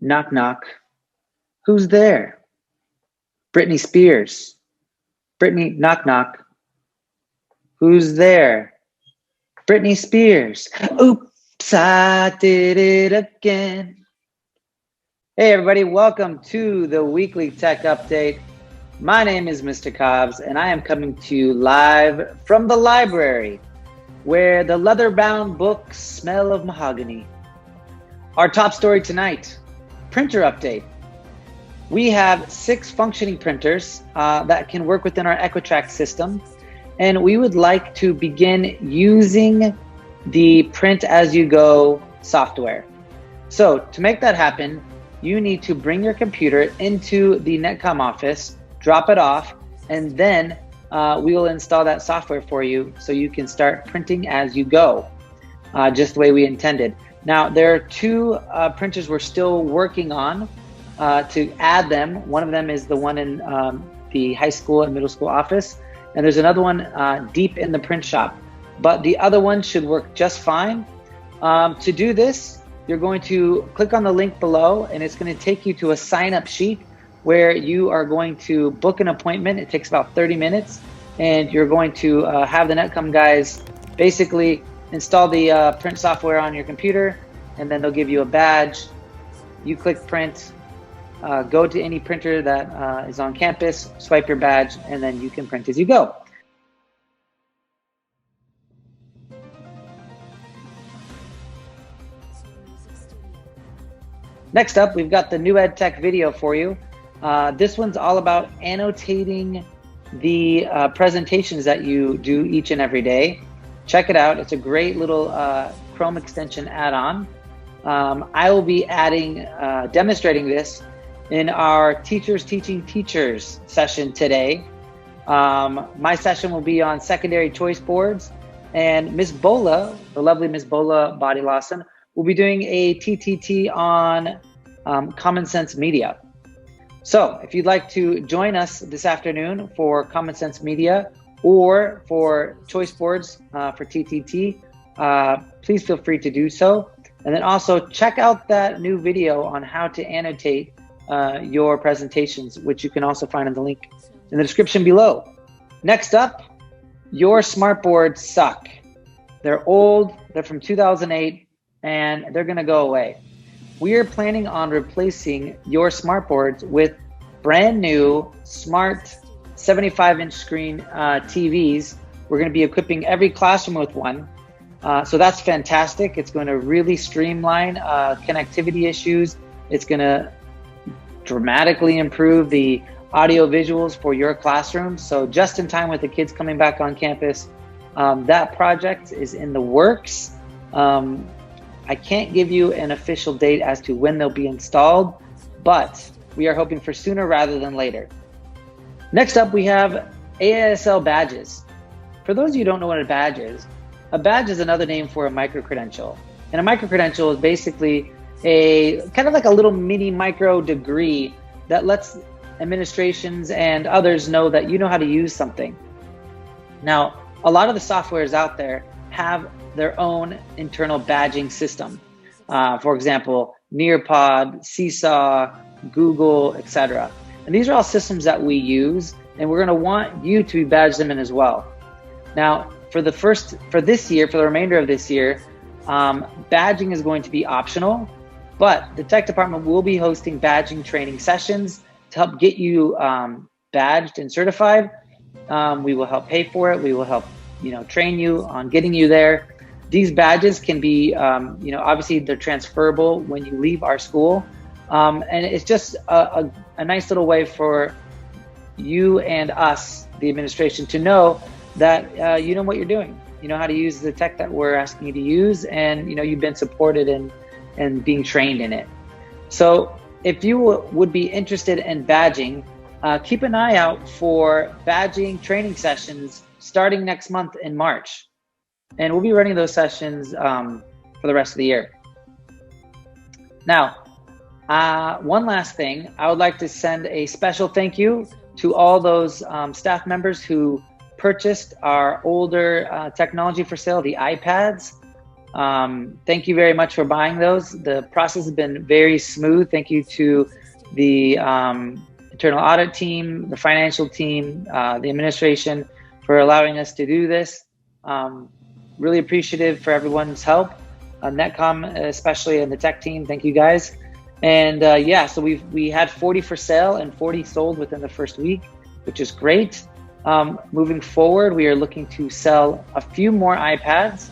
Knock, knock. Who's there? Britney Spears. Britney, knock, knock. Who's there? Britney Spears. Oops, I did it again. Hey everybody, welcome to the weekly tech update. My name is Mr. Cobbs and I am coming to you live from the library where the leather-bound books smell of mahogany. Our top story tonight, printer update. We have 6 functioning printers that can work within our Equitrack system, and we would like to begin using the print-as-you-go software. So to make that happen, you need to bring your computer into the Netcom office, drop it off, and then we will install that software for you so you can start printing as you go, just the way we intended. Now, there are 2 printers we're still working on to add them. One of them is the one in the high school and middle school office, and there's another one deep in the print shop. But the other one should work just fine. To do this, you're going to click on the link below, and it's going to take you to a sign-up sheet where you are going to book an appointment. It takes about 30 minutes, and you're going to have the Netcom guys basically install the print software on your computer, and then they'll give you a badge. You click print, go to any printer that is on campus, swipe your badge, and then you can print as you go. Next up, we've got the new EdTech video for you. This one's all about annotating the presentations that you do each and every day. Check it out. It's a great little Chrome extension add-on. I will be demonstrating this in our Teachers Teaching Teachers session today. My session will be on secondary choice boards, and Miss Bola, the lovely Miss Bola Body Lawson, will be doing a TTT on Common Sense Media. So if you'd like to join us this afternoon for Common Sense Media or for choice boards for TTT, please feel free to do so. And then also check out that new video on how to annotate your presentations, which you can also find in the link in the description below. Next up, your smartboards suck. They're old, they're from 2008, and they're gonna go away. We are planning on replacing your smartboards with brand new smart 75-inch screen TVs. We're gonna be equipping every classroom with one. So that's fantastic. It's gonna really streamline connectivity issues. It's gonna dramatically improve the audio visuals for your classroom. So just in time with the kids coming back on campus, that project is in the works. I can't give you an official date as to when they'll be installed, but we are hoping for sooner rather than later. Next up, we have ASL badges. For those of you who don't know what a badge is another name for a micro-credential. And a micro-credential is basically a kind of like a little mini micro degree that lets administrations and others know that you know how to use something. Now, a lot of the softwares out there have their own internal badging system. For example, Nearpod, Seesaw, Google, etc. And these are all systems that we use, and we're gonna want you to badge them in as well. Now, for the remainder of this year, badging is going to be optional, but the tech department will be hosting badging training sessions to help get you badged and certified. We will help pay for it. We will help train you on getting you there. These badges can be, obviously they're transferable when you leave our school. And it's just a nice little way for you and us, the administration, to know that you know what you're doing. You know how to use the tech that we're asking you to use, and you've been supported and being trained in it. So if you would be interested in badging, keep an eye out for badging training sessions starting next month in March. And we'll be running those sessions for the rest of the year. Now, one last thing, I would like to send a special thank you to all those staff members who purchased our older technology for sale, the iPads. Thank you very much for buying those. The process has been very smooth. Thank you to the internal audit team, the financial team, the administration for allowing us to do this. Really appreciative for everyone's help. Netcom, especially, and the tech team, thank you guys. And yeah, so we had 40 for sale and 40 sold within the first week, which is great. Moving forward, we are looking to sell a few more iPads.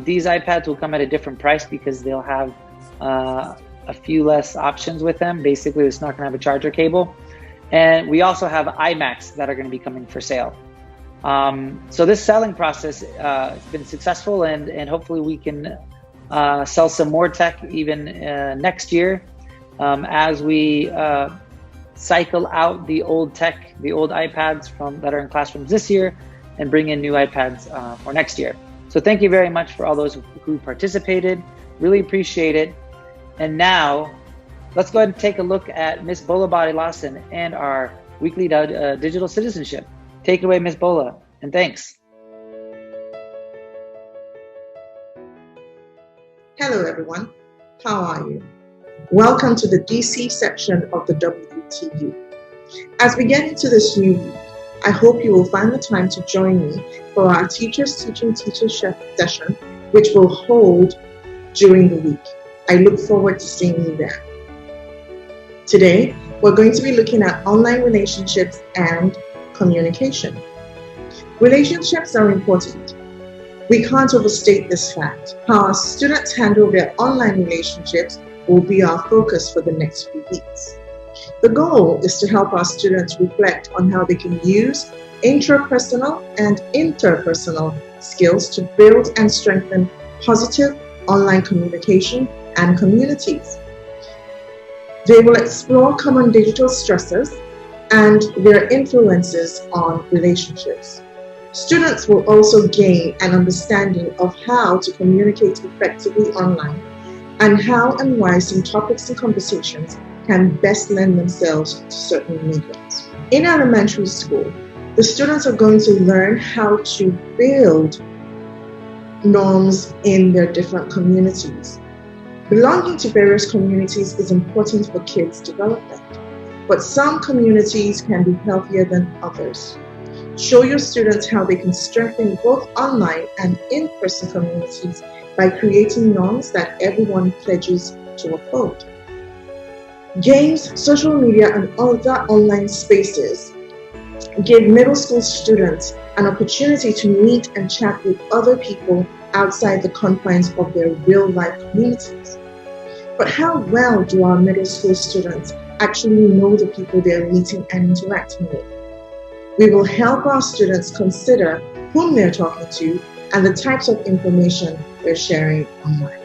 These iPads will come at a different price because they'll have a few less options with them. Basically, it's not going to have a charger cable. And we also have iMacs that are going to be coming for sale. So this selling process has been successful, and hopefully we can sell some more tech even next year as we cycle out the old tech, the old iPads that are in classrooms this year, and bring in new iPads for next year. So thank you very much for all those who participated. Really appreciate it. And now let's go ahead and take a look at Miss Bola Lawson and our weekly digital citizenship. Take it away, Miss Bola, and thanks. Hello, everyone. How are you? Welcome to the DC section of the WTU. As we get into this new week, I hope you will find the time to join me for our Teachers Teaching Teachers session, which will hold during the week. I look forward to seeing you there. Today, we're going to be looking at online relationships and communication. Relationships are important. We can't overstate this fact. How our students handle their online relationships will be our focus for the next few weeks. The goal is to help our students reflect on how they can use intrapersonal and interpersonal skills to build and strengthen positive online communication and communities. They will explore common digital stresses and their influences on relationships. Students will also gain an understanding of how to communicate effectively online and how and why some topics and conversations can best lend themselves to certain mediums. In elementary school, the students are going to learn how to build norms in their different communities. Belonging to various communities is important for kids' development, but some communities can be healthier than others. Show your students how they can strengthen both online and in-person communities by creating norms that everyone pledges to uphold. Games, social media, and other online spaces give middle school students an opportunity to meet and chat with other people outside the confines of their real-life communities. But how well do our middle school students actually know the people they're meeting and interacting with? We will help our students consider whom they're talking to and the types of information they're sharing online.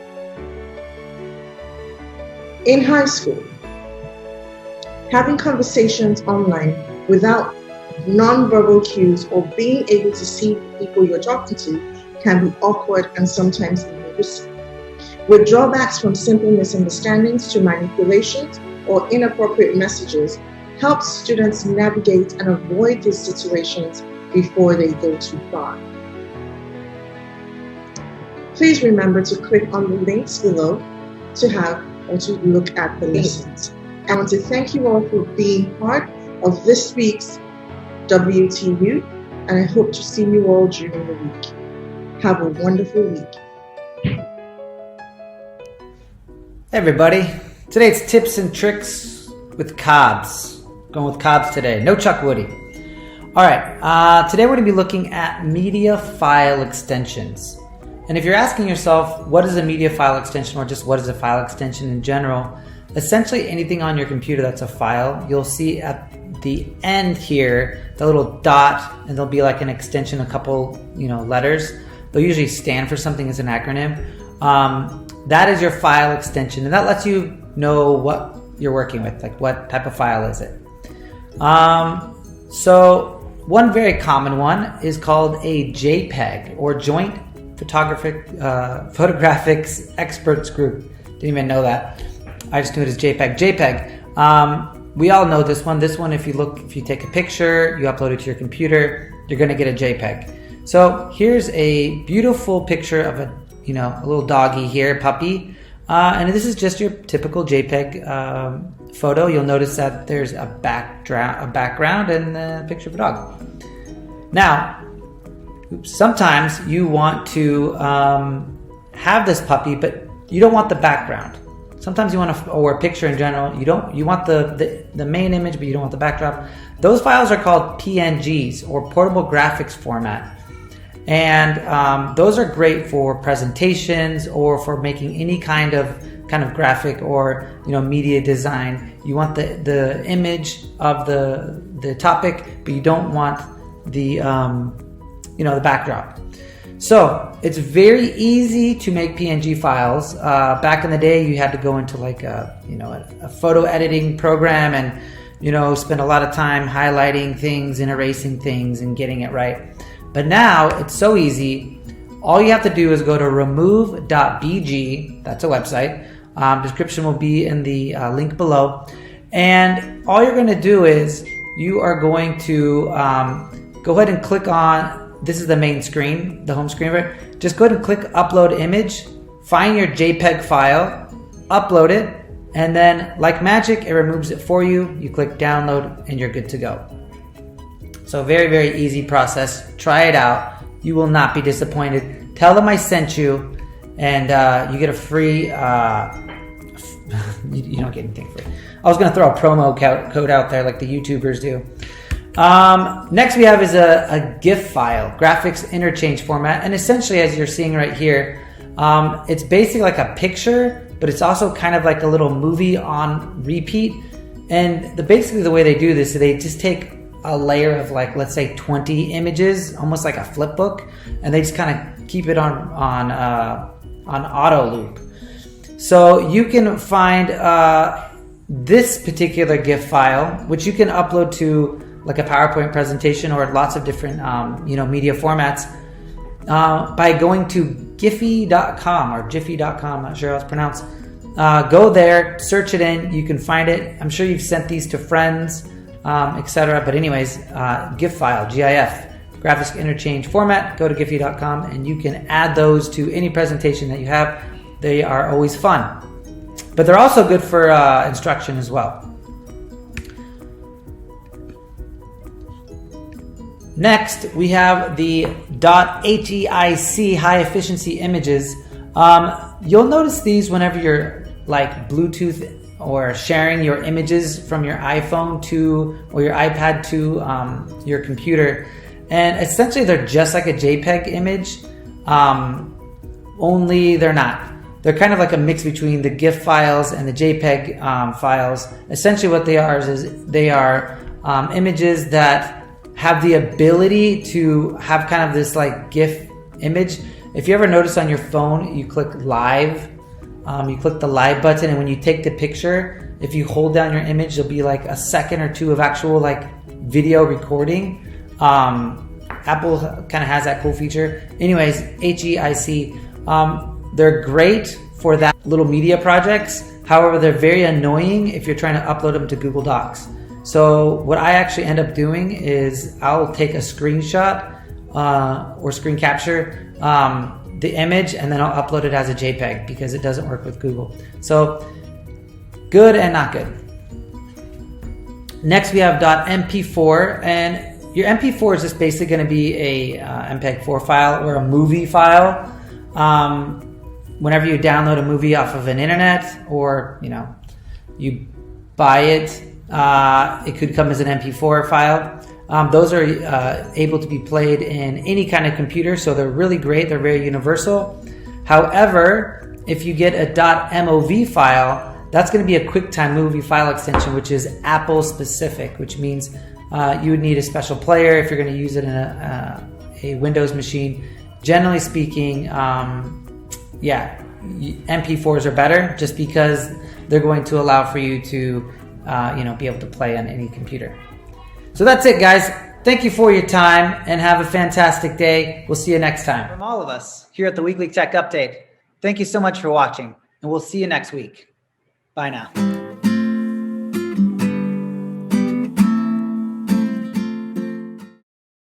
In high school, having conversations online without non-verbal cues or being able to see the people you're talking to can be awkward and sometimes even risky. With drawbacks from simple misunderstandings to manipulations or inappropriate messages, help students navigate and avoid these situations before they go too far. Please remember to click on the links below to look at the lessons. I want to thank you all for being part of this week's WTU, and I hope to see you all during the week. Have a wonderful week. Hey everybody, today it's tips and tricks with cobs. Going with cobs today, no Chuck Woody. Alright, today we're going to be looking at media file extensions. And if you're asking yourself, what is a media file extension, or just what is a file extension in general, essentially anything on your computer that's a file, you'll see at the end here, the little dot, and there'll be like an extension, a couple, letters. They'll usually stand for something as an acronym. That is your file extension, and that lets you know what you're working with, like what type of file is it. So one very common one is called a JPEG, or Joint Photographics Experts Group. Didn't even know that. I just knew it as JPEG. JPEG. We all know this one. This one, if you take a picture, you upload it to your computer, you're going to get a JPEG. So here's a beautiful picture of a a little doggy here, puppy. And this is just your typical JPEG photo. You'll notice that there's a background and a picture of a dog. Now, sometimes you want to have this puppy, but you don't want the background. Sometimes you want to, or a picture in general, you want the main image, but you don't want the backdrop. Those files are called PNGs, or portable graphics format. And those are great for presentations or for making any kind of graphic or media design. You want the image of the topic, but you don't want the the backdrop. So it's very easy to make PNG files. Back in the day, you had to go into like a photo editing program and spend a lot of time highlighting things and erasing things and getting it right. But now it's so easy. All you have to do is go to remove.bg. That's a website. Description will be in the link below. And all you're going to do is you are going to go ahead and click on, this is the main screen, the home screen, right? Just go ahead and click upload image, find your JPEG file, upload it, and then like magic, it removes it for you. You click download and you're good to go. So very, very easy process. Try it out. You will not be disappointed. Tell them I sent you, and you get a free, you don't get anything free. I was going to throw a promo code out there like the YouTubers do. Next we have is a GIF file, graphics interchange format. And essentially, as you're seeing right here, it's basically like a picture, but it's also kind of like a little movie on repeat. And basically the way they do this, they just take a layer of like, let's say 20 images, almost like a flip book, and they just kind of keep it on auto loop. So you can find this particular GIF file, which you can upload to like a PowerPoint presentation or lots of different media formats by going to giphy.com or jiffy.com, not sure how it's pronounced. Go there, search it in, you can find it. I'm sure you've sent these to friends, etc. But anyways, GIF file, GIF, graphics interchange format. Go to giphy.com and you can add those to any presentation that you have. They are always fun, but they're also good for instruction as well. Next, we have the .heic high efficiency images. You'll notice these whenever you're like Bluetooth or sharing your images from your iPhone to or your iPad to your computer. And essentially they're just like a JPEG image, only they're not. They're kind of like a mix between the GIF files and the JPEG files. Essentially what they are is they are images that have the ability to have kind of this like GIF image. If you ever notice on your phone, you click live, you click the live button, and when you take the picture, if you hold down your image, there'll be like a second or two of actual like video recording. Apple kind of has that cool feature. Anyways, HEIC, they're great for that little media projects. However, they're very annoying if you're trying to upload them to Google Docs. So what I actually end up doing is I'll take a screenshot or screen capture the image, and then I'll upload it as a JPEG because it doesn't work with Google. So good and not good. Next we have .mp4, and your MP4 is just basically going to be a MPEG-4 file or a movie file. Whenever you download a movie off of an internet or you buy it, it could come as an MP4 file. Those are able to be played in any kind of computer, so they're really great. They're very universal. However, if you get a .mov file, that's going to be a QuickTime movie file extension, which is Apple specific, which means you would need a special player if you're going to use it in a Windows machine. Generally speaking, MP4s are better just because they're going to allow for you to be able to play on any computer. So that's it, guys. Thank you for your time and have a fantastic day. We'll see you next time. From all of us here at the Weekly Tech Update, thank you so much for watching, and we'll see you next week. Bye now.